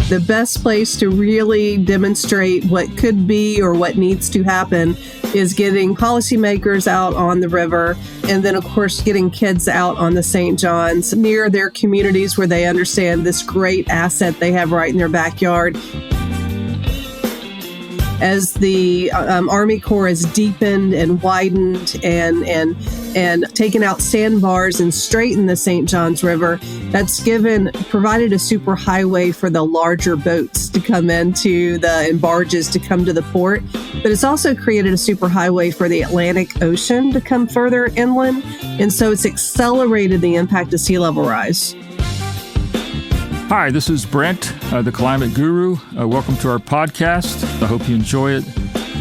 The best place to really demonstrate what could be or what needs to happen is getting policymakers out on the river, and then, of course, getting kids out on the St. John's near their communities where they understand this great asset they have right in their backyard. As the Army Corps has deepened and widened and taken out sandbars and straightened the St. Johns River, that's provided a super highway for the larger boats to come into and barges to come to the port. But it's also created a super highway for the Atlantic Ocean to come further inland. And so it's accelerated the impact of sea level rise. Hi, this is Brent, the Climate Guru. Welcome to our podcast. I hope you enjoy it.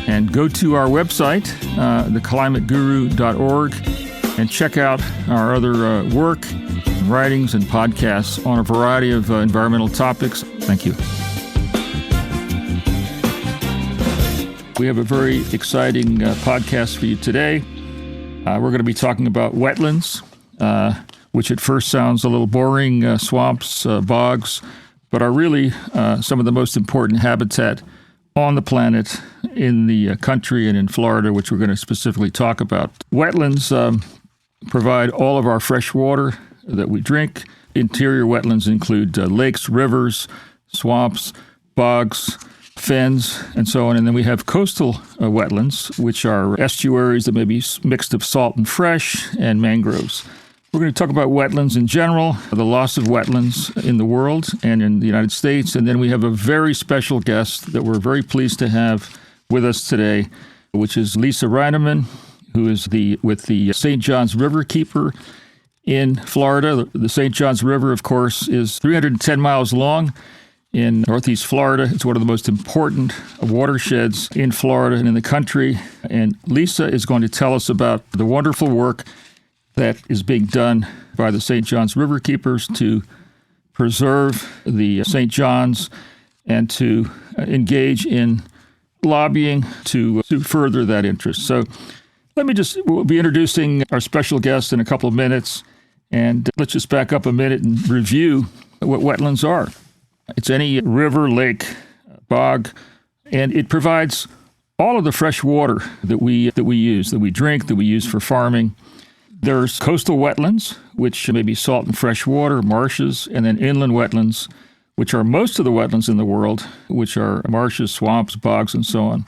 And go to our website, theclimateguru.org, and check out our other work, writings, and podcasts on a variety of environmental topics. Thank you. We have a very exciting podcast for you today. We're going to be talking about wetlands, which at first sounds a little boring, swamps, bogs, but are really some of the most important habitat on the planet, in the country, and in Florida, which we're going to specifically talk about. Wetlands provide all of our fresh water that we drink. Interior wetlands include lakes, rivers, swamps, bogs, fens, and so on. And then we have coastal wetlands, which are estuaries that may be mixed of salt and fresh, and mangroves. We're going to talk about wetlands in general, the loss of wetlands in the world and in the United States. And then we have a very special guest that we're very pleased to have with us today, which is Lisa Rinaman, who is with the St. John's Riverkeeper in Florida. The St. John's River, of course, is 310 miles long in northeast Florida. It's one of the most important watersheds in Florida and in the country. And Lisa is going to tell us about the wonderful work that is being done by the St. John's Riverkeepers to preserve the St. John's and to engage in lobbying to further that interest. So we'll be introducing our special guest in a couple of minutes, and let's just back up a minute and review what wetlands are. It's any river, lake, bog, and it provides all of the fresh water that we use, that we drink, that we use for farming. There's coastal wetlands, which may be salt and fresh water, marshes, and then inland wetlands, which are most of the wetlands in the world, which are marshes, swamps, bogs, and so on.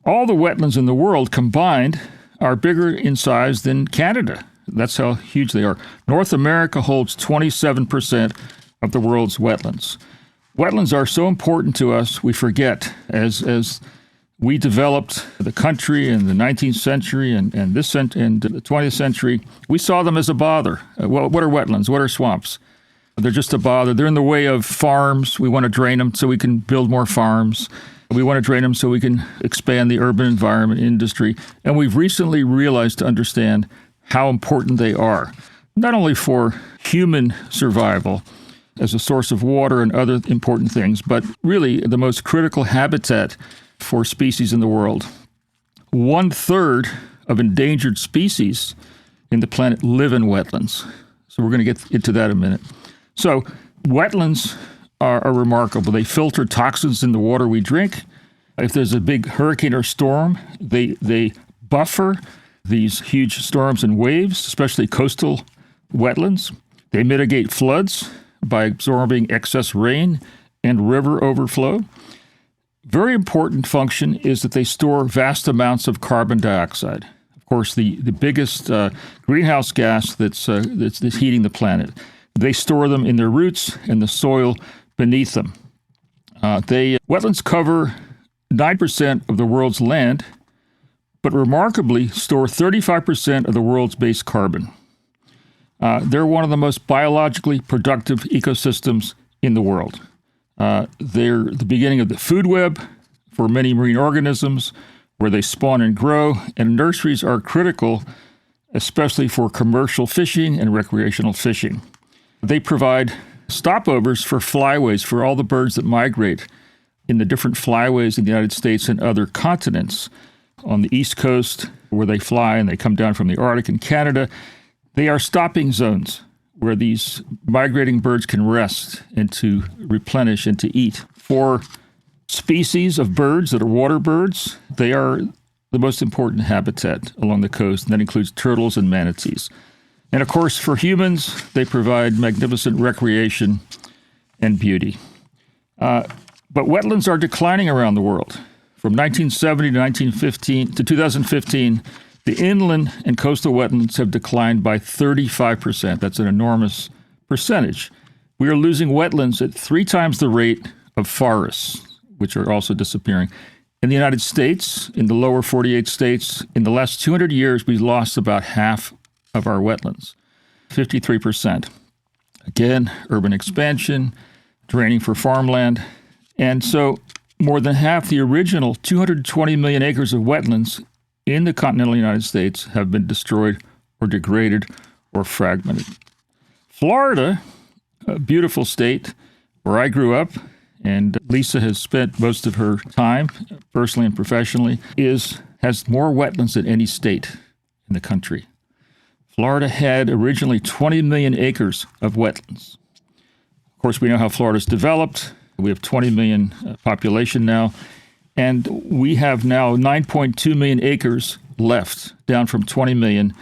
All the wetlands in the world combined are bigger in size than Canada. That's how huge they are. North America holds 27% of the world's wetlands. Wetlands are so important to us, we forget as we developed the country in the 19th century and the 20th century. We saw them as a bother. What are wetlands? What are swamps? They're just a bother. They're in the way of farms. We want to drain them so we can build more farms. We want to drain them so we can expand the urban environment industry. And we've recently realized to understand how important they are, not only for human survival as a source of water and other important things, but really the most critical habitat for species in the world. 1/3 of endangered species in the planet live in wetlands. So we're going to get into that in a minute. So wetlands are remarkable. They filter toxins in the water we drink. If there's a big hurricane or storm, they buffer these huge storms and waves, especially coastal wetlands. They mitigate floods by absorbing excess rain and river overflow. Very important function is that they store vast amounts of carbon dioxide. Of course, the biggest greenhouse gas that's heating the planet. They store them in their roots and the soil beneath them. Wetlands cover 9% of the world's land, but remarkably store 35% of the world's base carbon. They're one of the most biologically productive ecosystems in the world. They're the beginning of the food web for many marine organisms, where they spawn and grow, and nurseries are critical, especially for commercial fishing and recreational fishing. They provide stopovers for flyways for all the birds that migrate in the different flyways in the United States and other continents. On the East Coast, where they fly and they come down from the Arctic and Canada, they are stopping zones where these migrating birds can rest and to replenish and to eat. For species of birds that are water birds, they are the most important habitat along the coast, and that includes turtles and manatees. And of course, for humans, they provide magnificent recreation and beauty. But wetlands are declining around the world. From 1970 to 2015, the inland and coastal wetlands have declined by 35%. That's an enormous percentage. We are losing wetlands at 3 times the rate of forests, which are also disappearing. In the United States, in the lower 48 states, in the last 200 years, we lost about half of our wetlands, 53%. Again, urban expansion, draining for farmland. And so more than half the original 220 million acres of wetlands in the continental United States have been destroyed or degraded or fragmented. Florida, a beautiful state where I grew up, and Lisa has spent most of her time, personally and professionally, has more wetlands than any state in the country. Florida had originally 20 million acres of wetlands. Of course, we know how Florida's developed. We have 20 million population now, and we have now 9.2 million acres left, down from 20 million,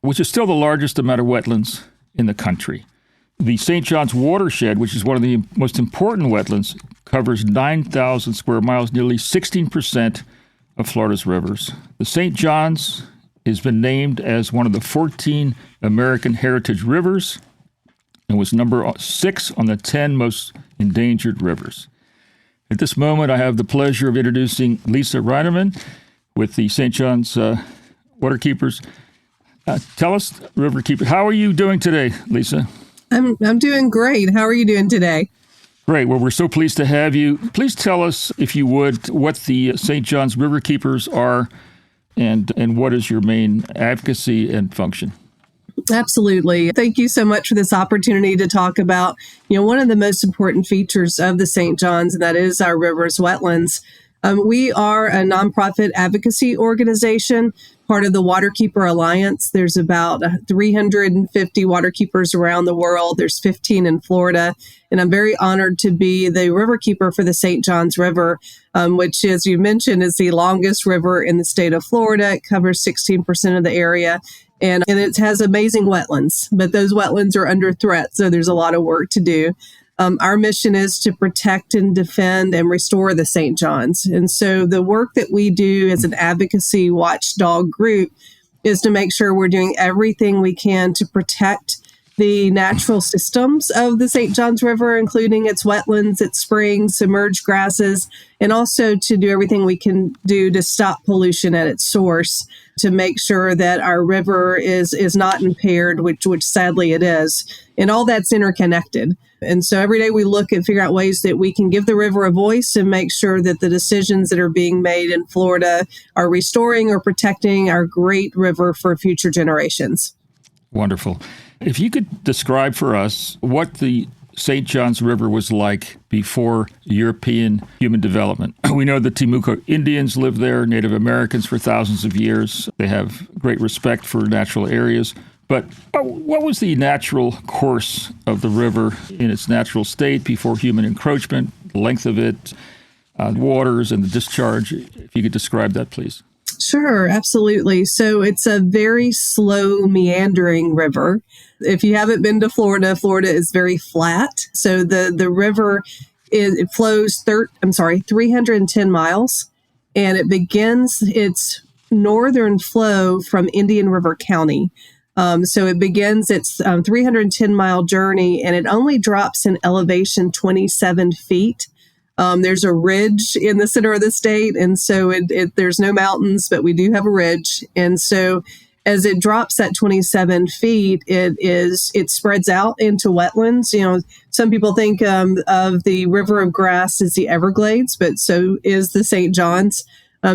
which is still the largest amount of wetlands in the country. The St. John's watershed, which is one of the most important wetlands, covers 9,000 square miles, nearly 16% of Florida's rivers. The St. John's has been named as one of the 14 American heritage rivers and was number 6 on the 10 most endangered rivers. At this moment, I have the pleasure of introducing Lisa Rinaman with the St. John's Waterkeepers. Tell us, Riverkeeper, how are you doing today, Lisa? I'm doing great. How are you doing today? Great. Well, we're so pleased to have you. Please tell us, if you would, what the St. John's Riverkeepers are and what is your main advocacy and function. Absolutely. Thank you so much for this opportunity to talk about, one of the most important features of the St. John's, and that is our rivers wetlands. We are a nonprofit advocacy organization, part of the Waterkeeper Alliance. There's about 350 waterkeepers around the world. There's 15 in Florida. And I'm very honored to be the Riverkeeper for the St. John's River, which, as you mentioned, is the longest river in the state of Florida. It covers 16% of the area. And it has amazing wetlands, but those wetlands are under threat. So there's a lot of work to do. Our mission is to protect and defend and restore the St. John's. And so the work that we do as an advocacy watchdog group is to make sure we're doing everything we can to protect the natural systems of the St. John's River, including its wetlands, its springs, submerged grasses, and also to do everything we can do to stop pollution at its source, to make sure that our river is not impaired, which sadly it is. And all that's interconnected. And so every day we look and figure out ways that we can give the river a voice and make sure that the decisions that are being made in Florida are restoring or protecting our great river for future generations. Wonderful. If you could describe for us what the St. John's River was like before European human development. We know the Timucua Indians lived there, Native Americans for thousands of years. They have great respect for natural areas. But what was the natural course of the river in its natural state before human encroachment, the length of it, waters and the discharge? If you could describe that, please. Sure, absolutely. So it's a very slow, meandering river. If you haven't been to Florida, Florida is very flat. So the river it flows 310 miles, and it begins its northern flow from Indian River County. So it begins its 310-mile journey, and it only drops in elevation 27 feet. There's a ridge in the center of the state, and so there's no mountains, but we do have a ridge. And so as it drops that 27 feet, it spreads out into wetlands. Some people think of the River of Grass as the Everglades, but so is the St. John's.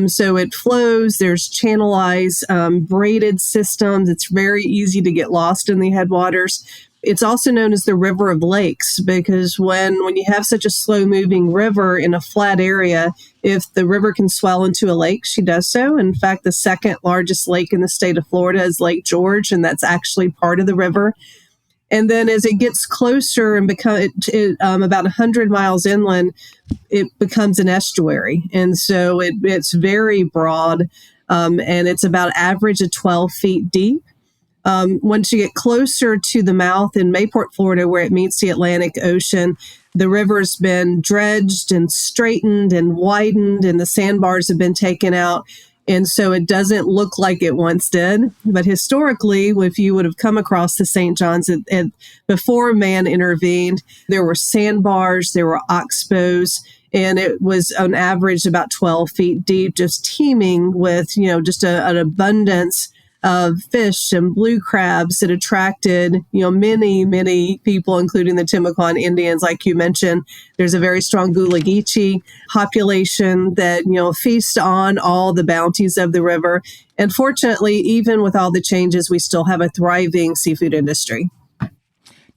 So it flows, there's channelized, braided systems. It's very easy to get lost in the headwaters. It's also known as the River of Lakes because when you have such a slow-moving river in a flat area, if the river can swell into a lake, she does so. In fact, the second largest lake in the state of Florida is Lake George, and that's actually part of the river. And then as it gets closer and about 100 miles inland, it becomes an estuary. And so it's very broad, and it's about average of 12 feet deep. Once you get closer to the mouth in Mayport, Florida, where it meets the Atlantic Ocean, the river's been dredged and straightened and widened, and the sandbars have been taken out. And so it doesn't look like it once did. But historically, if you would have come across the St. John's before man intervened, there were sandbars, there were oxbows, and it was on average about 12 feet deep, just teeming with, just an abundance of fish and blue crabs that attracted, many, many people, including the Timucuan Indians, like you mentioned. There's a very strong Gullah Geechee population that, feast on all the bounties of the river. And fortunately, even with all the changes, we still have a thriving seafood industry.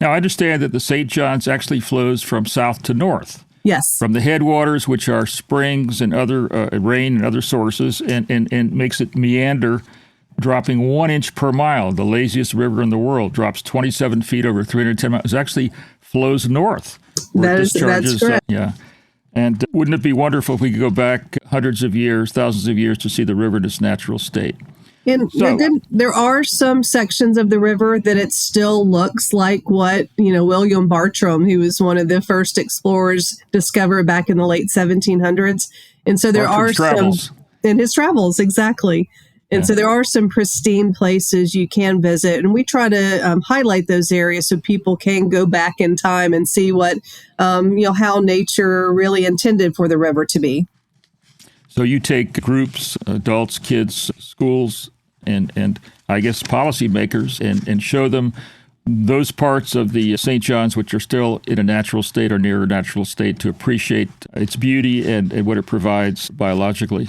Now, I understand that the St. John's actually flows from south to north. Yes. From the headwaters, which are springs and other rain and other sources, and makes it meander, dropping 1 inch per mile. The laziest river in the world drops 27 feet over 310 miles. It actually flows north. That's correct. Yeah. And wouldn't it be wonderful if we could go back hundreds of years, thousands of years to see the river in its natural state? And there are some sections of the river that it still looks like what, William Bartram, who was one of the first explorers, discovered back in the late 1700s. And so there are some in his travels, exactly. And so there are some pristine places you can visit, and we try to highlight those areas so people can go back in time and see what, how nature really intended for the river to be. So you take groups, adults, kids, schools, and I guess policymakers, and show them those parts of the St. John's which are still in a natural state or near a natural state to appreciate its beauty and what it provides biologically.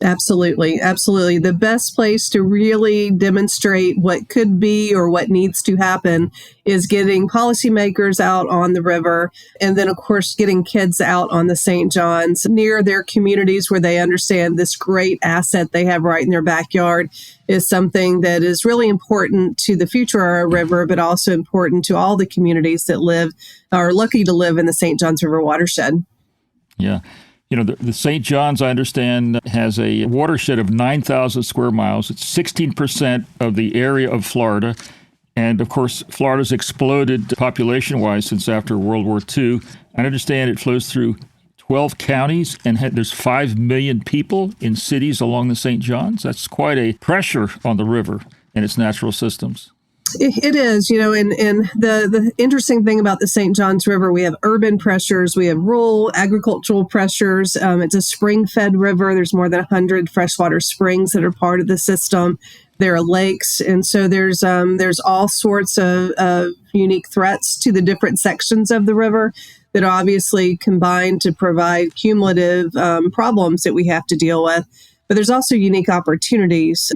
Absolutely. Absolutely. The best place to really demonstrate what could be or what needs to happen is getting policymakers out on the river. And then, of course, getting kids out on the St. John's near their communities where they understand this great asset they have right in their backyard is something that is really important to the future of our river, but also important to all the communities that are lucky to live in the St. John's River watershed. Yeah. The St. John's, I understand, has a watershed of 9,000 square miles. It's 16% of the area of Florida. And, of course, Florida's exploded population-wise since after World War II. I understand it flows through 12 counties, and there's 5 million people in cities along the St. John's. That's quite a pressure on the river and its natural systems. It is, and the interesting thing about the St. John's River, we have urban pressures, we have rural agricultural pressures. It's a spring-fed river. There's more than 100 freshwater springs that are part of the system. There are lakes, and so there's all sorts of unique threats to the different sections of the river that obviously combine to provide cumulative problems that we have to deal with. But there's also unique opportunities.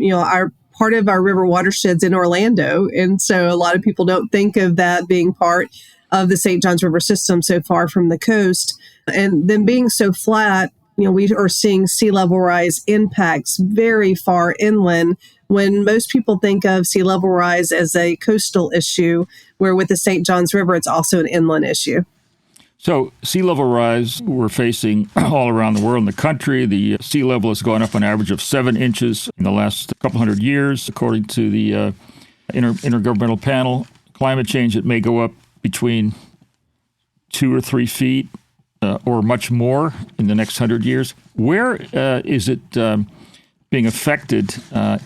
Part of our river watershed's in Orlando. And so a lot of people don't think of that being part of the St. John's River system so far from the coast. And then being so flat, we are seeing sea level rise impacts very far inland when most people think of sea level rise as a coastal issue, where with the St. John's River, it's also an inland issue. So sea level rise we're facing all around the world in the country. The sea level has gone up an average of 7 inches in the last couple hundred years, according to the Intergovernmental Panel. Climate change, it may go up between 2 or 3 feet or much more in the next 100 years. Where is it being affected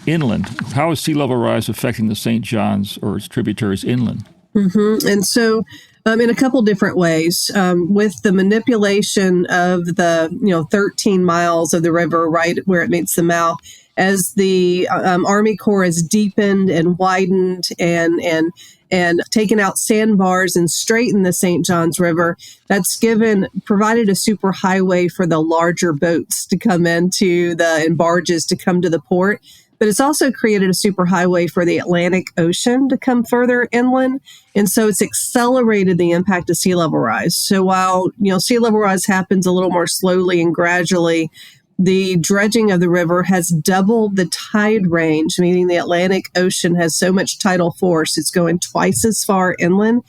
inland? How is sea level rise affecting the St. John's or its tributaries inland? Mm-hmm. And so in a couple different ways, with the manipulation of the 13 miles of the river right where it meets the mouth, as the Army Corps has deepened and widened and taken out sandbars and straightened the St. John's River, that's provided a super highway for the larger boats to come into and barges to come to the port. But it's also created a super highway for the Atlantic Ocean to come further inland. And so it's accelerated the impact of sea level rise. So while, sea level rise happens a little more slowly and gradually, the dredging of the river has doubled the tide range, meaning the Atlantic Ocean has so much tidal force, it's going twice as far inland.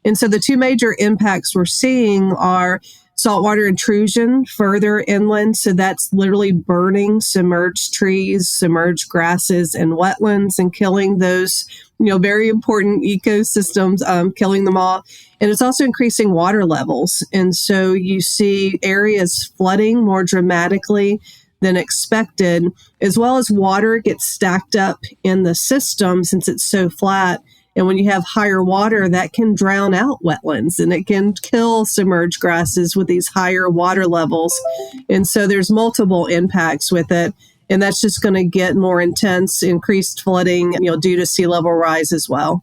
And so the two major impacts we're seeing are saltwater intrusion further inland. So that's literally burning submerged trees, submerged grasses, and wetlands and killing those, very important ecosystems, killing them all. And it's also increasing water levels. And so you see areas flooding more dramatically than expected, as well as water gets stacked up in the system since it's so flat. And when you have higher water, that can drown out wetlands and it can kill submerged grasses with these higher water levels. And so there's multiple impacts with it. And that's just going to get more intense, increased flooding, due to sea level rise as well.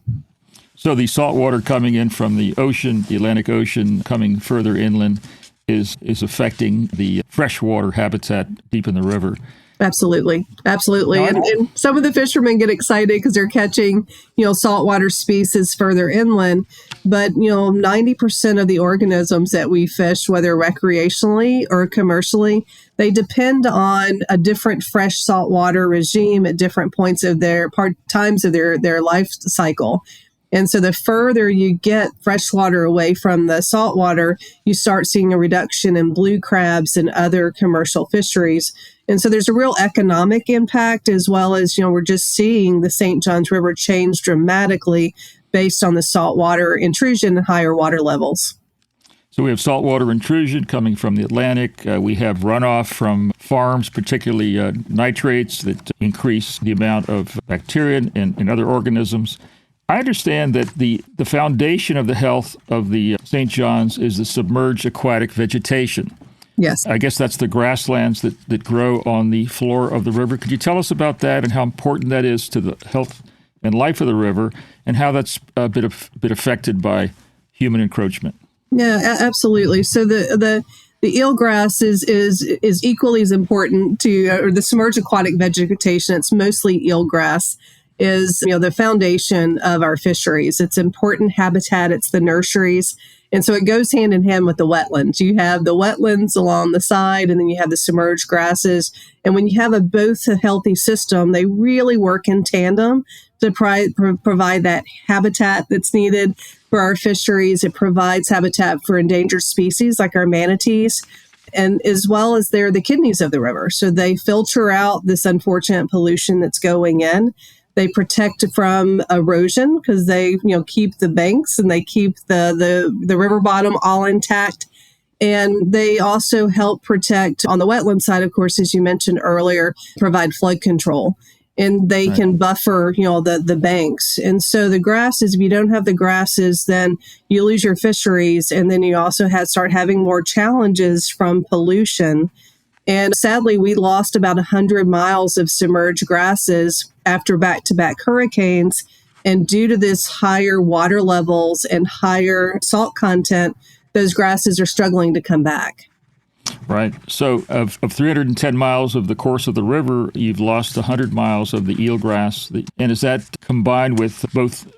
So the salt water coming in from the ocean, the Atlantic Ocean, coming further inland is affecting the freshwater habitat deep in the river. Absolutely. And some of the fishermen get excited because they're catching, saltwater species further inland. But, 90% of the organisms that we fish, whether recreationally or commercially, they depend on a different fresh saltwater regime at different points of times of their life cycle. And so the further you get freshwater away from the saltwater, you start seeing a reduction in blue crabs and other commercial fisheries. And so there's a real economic impact, as well as, we're just seeing the St. Johns River change dramatically based on the saltwater intrusion and higher water levels. So we have saltwater intrusion coming from the Atlantic. We have runoff from farms, particularly nitrates that increase the amount of bacteria and other organisms. I understand that the foundation of the health of the St. John's is the submerged aquatic vegetation. Yes. I guess that's the grasslands that grow on the floor of the river. Could you tell us about that and how important that is to the health and life of the river and how that's been affected by human encroachment? Yeah, absolutely. So the eelgrass is equally as important to the submerged aquatic vegetation. It's mostly eelgrass. Is the foundation of our fisheries. It's important habitat. It's the nurseries. And so it goes hand in hand with the wetlands. You have the wetlands along the side, and then you have the submerged grasses. And when you have both a healthy system, they really work in tandem to provide that habitat that's needed for our fisheries. It provides habitat for endangered species like our manatees, and as well as they're the kidneys of the river. So they filter out this unfortunate pollution that's going in. They protect from erosion because they, keep the banks and they keep the river bottom all intact. And they also help protect on the wetland side, of course, as you mentioned earlier, provide flood control. And they can buffer, the banks. And so the grasses, if you don't have the grasses, then you lose your fisheries. And then you also start having more challenges from pollution. And sadly, we lost about 100 miles of submerged grasses after back-to-back hurricanes. And due to this higher water levels and higher salt content, those grasses are struggling to come back. Right. So of 310 miles of the course of the river, you've lost 100 miles of the eelgrass. And is that combined with both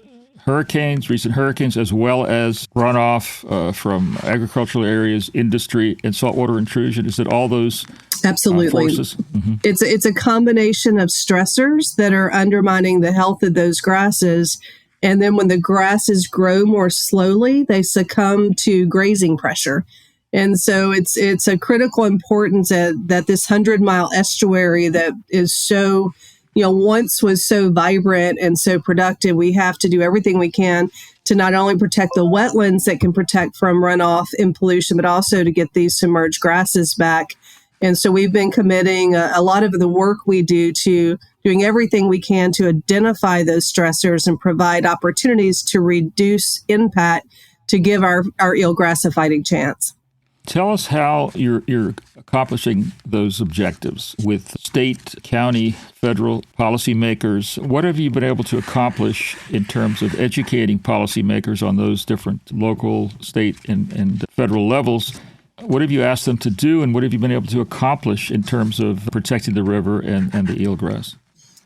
recent hurricanes, as well as runoff from agricultural areas, industry, and saltwater intrusion? Is it all those Absolutely. Forces? Mm-hmm. It's a combination of stressors that are undermining the health of those grasses. And then when the grasses grow more slowly, they succumb to grazing pressure. And so it's a critical importance that this 100-mile estuary that is so, once was so vibrant and so productive, we have to do everything we can to not only protect the wetlands that can protect from runoff and pollution, but also to get these submerged grasses back. And so we've been committing a lot of the work we do to doing everything we can to identify those stressors and provide opportunities to reduce impact to give our eelgrass a fighting chance. Tell us how you're accomplishing those objectives with state, county, federal policymakers. What have you been able to accomplish in terms of educating policymakers on those different local, state, and federal levels? What have you asked them to do, and what have you been able to accomplish in terms of protecting the river and the eelgrass?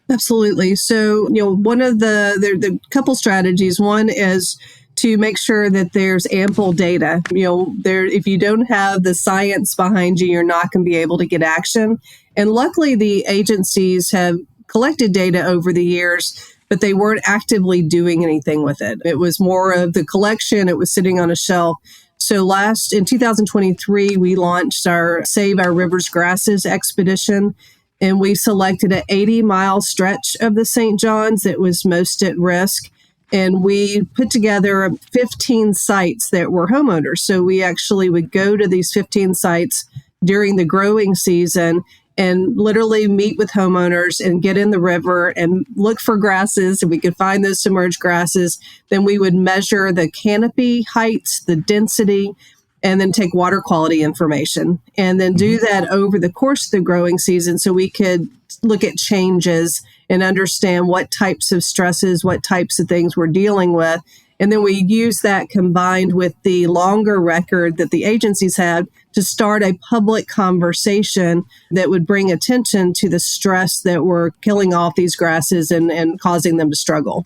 Absolutely. So, one of the couple strategies, one is to make sure that there's ample data. If you don't have the science behind you, you're not going to be able to get action. And luckily, the agencies have collected data over the years, but they weren't actively doing anything with it. It was more of the collection. It was sitting on a shelf. So in 2023, we launched our Save Our Rivers Grasses expedition, and we selected an 80-mile stretch of the St. John's that was most at risk. And we put together 15 sites that were homeowners. So we actually would go to these 15 sites during the growing season and literally meet with homeowners and get in the river and look for grasses. And we could find those submerged grasses. Then we would measure the canopy heights, the density, and then take water quality information. And then do that over the course of the growing season so we could look at changes and understand what types of stresses, what types of things we're dealing with. And then we use that combined with the longer record that the agencies had to start a public conversation that would bring attention to the stress that were killing off these grasses and causing them to struggle.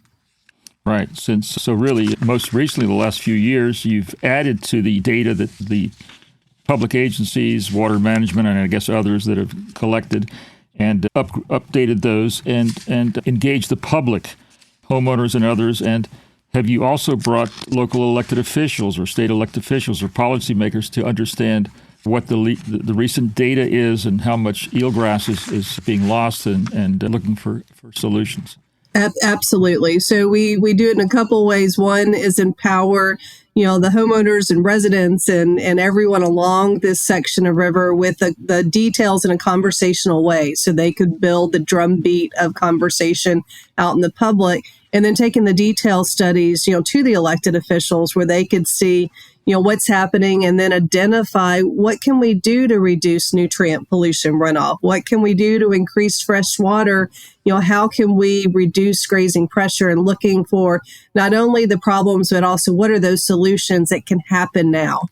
Right. So really, most recently, the last few years, you've added to the data that the public agencies, water management, and I guess others that have collected and updated those and engaged the public, homeowners and others. And have you also brought local elected officials or state elected officials or policymakers to understand what the recent data is and how much eelgrass is being lost and looking for solutions? Absolutely. So we do it in a couple ways. One is empower, the homeowners and residents and everyone along this section of river with the details in a conversational way so they could build the drumbeat of conversation out in the public. And then taking the detailed studies, to the elected officials where they could see, what's happening and then identify what can we do to reduce nutrient pollution runoff? What can we do to increase fresh water? How can we reduce grazing pressure and looking for not only the problems, but also what are those solutions that can happen now?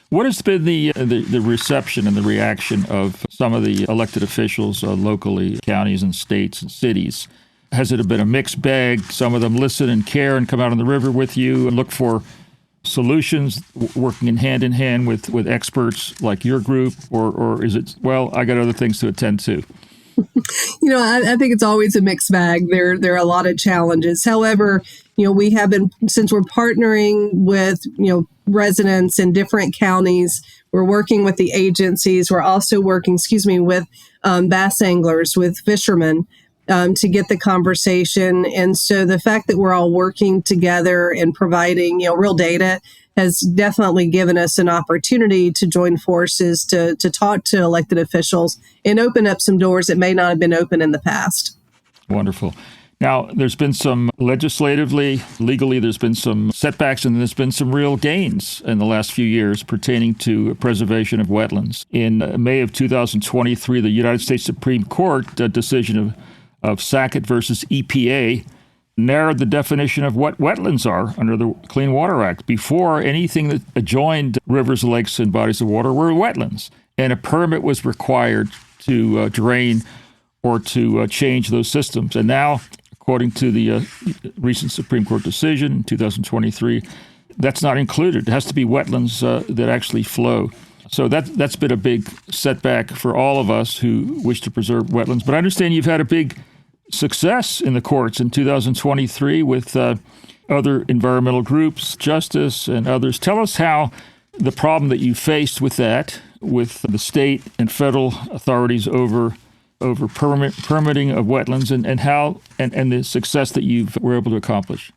What has been the reception and the reaction of some of the elected officials locally, counties and states and cities? Has it been a mixed bag? Some of them listen and care and come out on the river with you and look for solutions, working in hand with experts like your group, or is it, well, I got other things to attend to? I think it's always a mixed bag. There are a lot of challenges. However, we have been, since we're partnering with, residents in different counties, we're working with the agencies. We're also working, with bass anglers, with fishermen, to get the conversation. And so the fact that we're all working together and providing, real data has definitely given us an opportunity to join forces to talk to elected officials and open up some doors that may not have been open in the past. Wonderful. Now, there's been some legislatively, legally, there's been some setbacks and there's been some real gains in the last few years pertaining to preservation of wetlands. In May of 2023, the United States Supreme Court decision of Sackett versus EPA narrowed the definition of what wetlands are under the Clean Water Act. Before, anything that adjoined rivers, lakes, and bodies of water were wetlands, and a permit was required to drain or to change those systems. And now, according to the recent Supreme Court decision in 2023, that's not included. It has to be wetlands that actually flow. So that's been a big setback for all of us who wish to preserve wetlands. But I understand you've had a big success in the courts in 2023 with other environmental groups, Justice and others. Tell us how the problem that you faced with that, with the state and federal authorities over permitting of wetlands and how and the success that you were able to accomplish.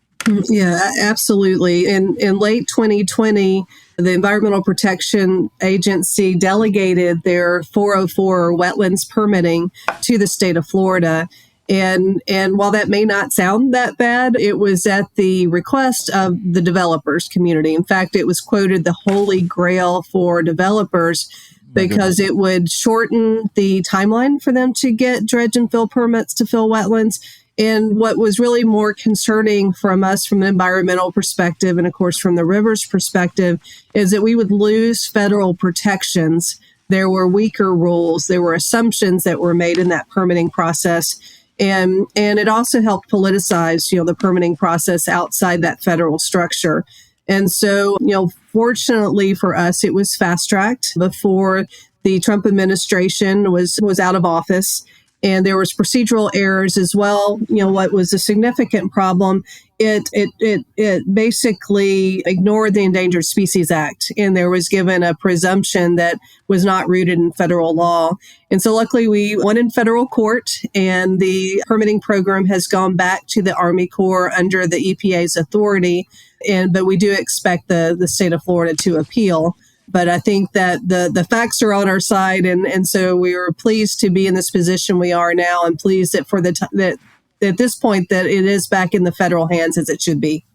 Yeah, absolutely. In late 2020, the Environmental Protection Agency delegated their 404 wetlands permitting to the state of Florida. And while that may not sound that bad, it was at the request of the developers community. In fact, it was quoted the holy grail for developers because it would shorten the timeline for them to get dredge and fill permits to fill wetlands. And what was really more concerning from us from an environmental perspective, and of course from the river's perspective, is that we would lose federal protections. There were weaker rules. There were assumptions that were made in that permitting process. And it also helped politicize, the permitting process outside that federal structure. And so, fortunately for us, it was fast-tracked before the Trump administration was out of office. And there was procedural errors as well. What was a significant problem, it basically ignored the Endangered Species Act, and there was given a presumption that was not rooted in federal law. And so luckily we won in federal court, and the permitting program has gone back to the Army Corps under the EPA's authority. But we do expect the state of Florida to appeal. But I think that the facts are on our side, and so we were pleased to be in this position we are now, and pleased that that at this point that it is back in the federal hands as it should be.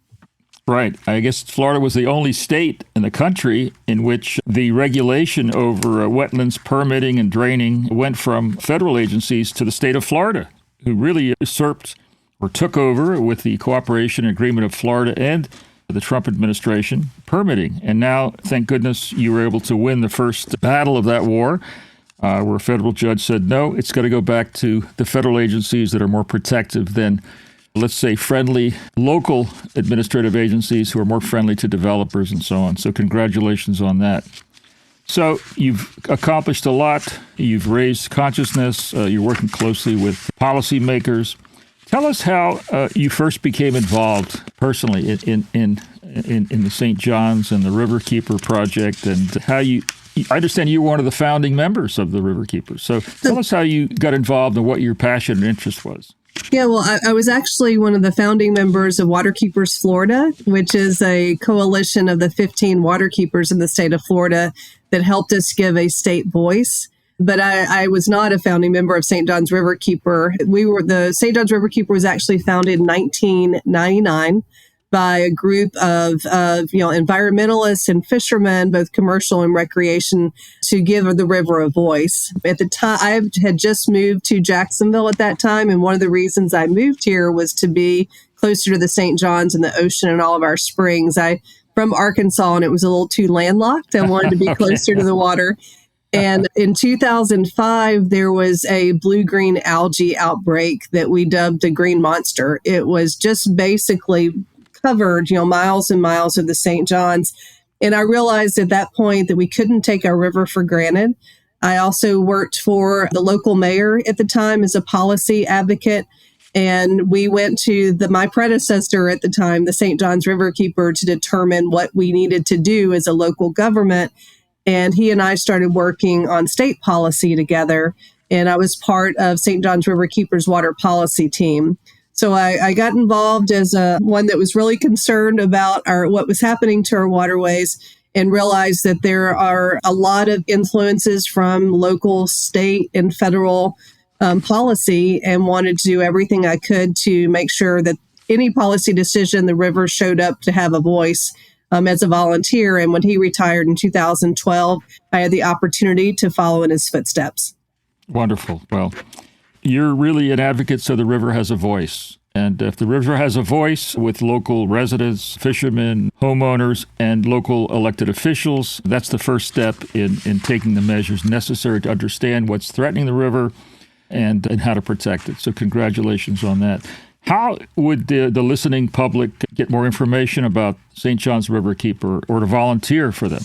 Right. I guess Florida was the only state in the country in which the regulation over wetlands permitting and draining went from federal agencies to the state of Florida, who really usurped or took over with the cooperation and agreement of Florida and the Trump administration permitting. And now, thank goodness, you were able to win the first battle of that war, where a federal judge said, no, it's got to go back to the federal agencies that are more protective than, let's say, friendly local administrative agencies who are more friendly to developers and so on. So congratulations on that. So you've accomplished a lot. You've raised consciousness. You're working closely with policymakers. Tell us how you first became involved personally in the St. John's and the Riverkeeper project, and how I understand you were one of the founding members of the Riverkeepers. So tell us how you got involved and what your passion and interest was. Yeah, well, I was actually one of the founding members of Waterkeepers Florida, which is a coalition of the 15 waterkeepers in the state of Florida that helped us give a state voice. But I was not a founding member of St. John's Riverkeeper. The St. John's Riverkeeper was actually founded in 1999 by a group of environmentalists and fishermen, both commercial and recreation, to give the river a voice. At the time, I had just moved to Jacksonville at that time, and one of the reasons I moved here was to be closer to the St. John's and the ocean and all of our springs. I'm from Arkansas, and it was a little too landlocked. I wanted to be closer to the water. And in 2005, there was a blue-green algae outbreak that we dubbed the Green Monster. It was just basically covered, miles and miles of the St. John's. And I realized at that point that we couldn't take our river for granted. I also worked for the local mayor at the time as a policy advocate. And we went to my predecessor at the time, the St. John's Riverkeeper, to determine what we needed to do as a local government. And he and I started working on state policy together. And I was part of St. John's Riverkeeper's water policy team. So I got involved as one that was really concerned about what was happening to our waterways, and realized that there are a lot of influences from local, state, and federal policy, and wanted to do everything I could to make sure that any policy decision, the river showed up to have a voice. As a volunteer. And when he retired in 2012, I had the opportunity to follow in his footsteps. Wonderful. Well, you're really an advocate so the river has a voice. And if the river has a voice with local residents, fishermen, homeowners, and local elected officials, that's the first step in taking the measures necessary to understand what's threatening the river and how to protect it. So congratulations on that. How would the listening public get more information about St. John's Riverkeeper or to volunteer for them?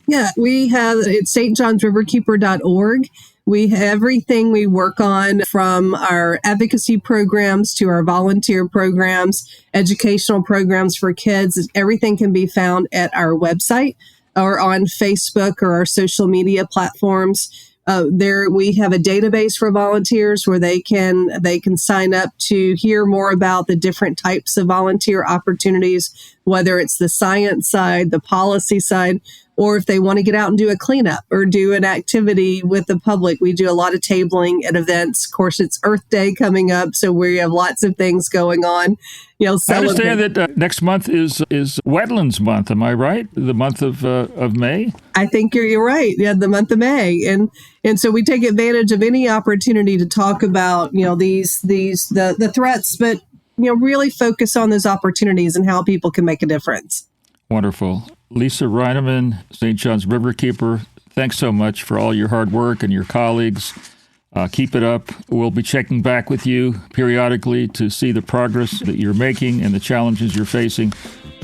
Yeah, we have it's stjohnsriverkeeper.org. We have everything we work on, from our advocacy programs to our volunteer programs, educational programs for kids. Everything can be found at our website or on Facebook or our social media platforms. There we have a database for volunteers where they can sign up to hear more about the different types of volunteer opportunities, whether it's the science side, the policy side, or if they want to get out and do a cleanup or do an activity with the public. We do a lot of tabling at events. Of course, it's Earth Day coming up, so we have lots of things going on. I understand that next month is Wetlands Month. Am I right? The month of May? I think you're right. Yeah, the month of May, and so we take advantage of any opportunity to talk about the threats, but really focus on those opportunities and how people can make a difference. Wonderful. Lisa Rinaman, St. John's Riverkeeper, thanks so much for all your hard work and your colleagues. Keep it up. We'll be checking back with you periodically to see the progress that you're making and the challenges you're facing.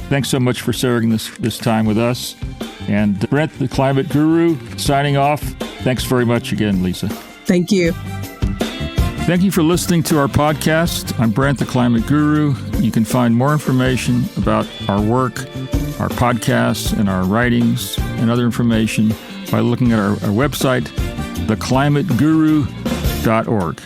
Thanks so much for sharing this time with us. And Brent, the Climate Guru, signing off. Thanks very much again, Lisa. Thank you. Thank you for listening to our podcast. I'm Brent, the Climate Guru. You can find more information about our work, our podcasts, and our writings and other information by looking at our website, theclimateguru.org.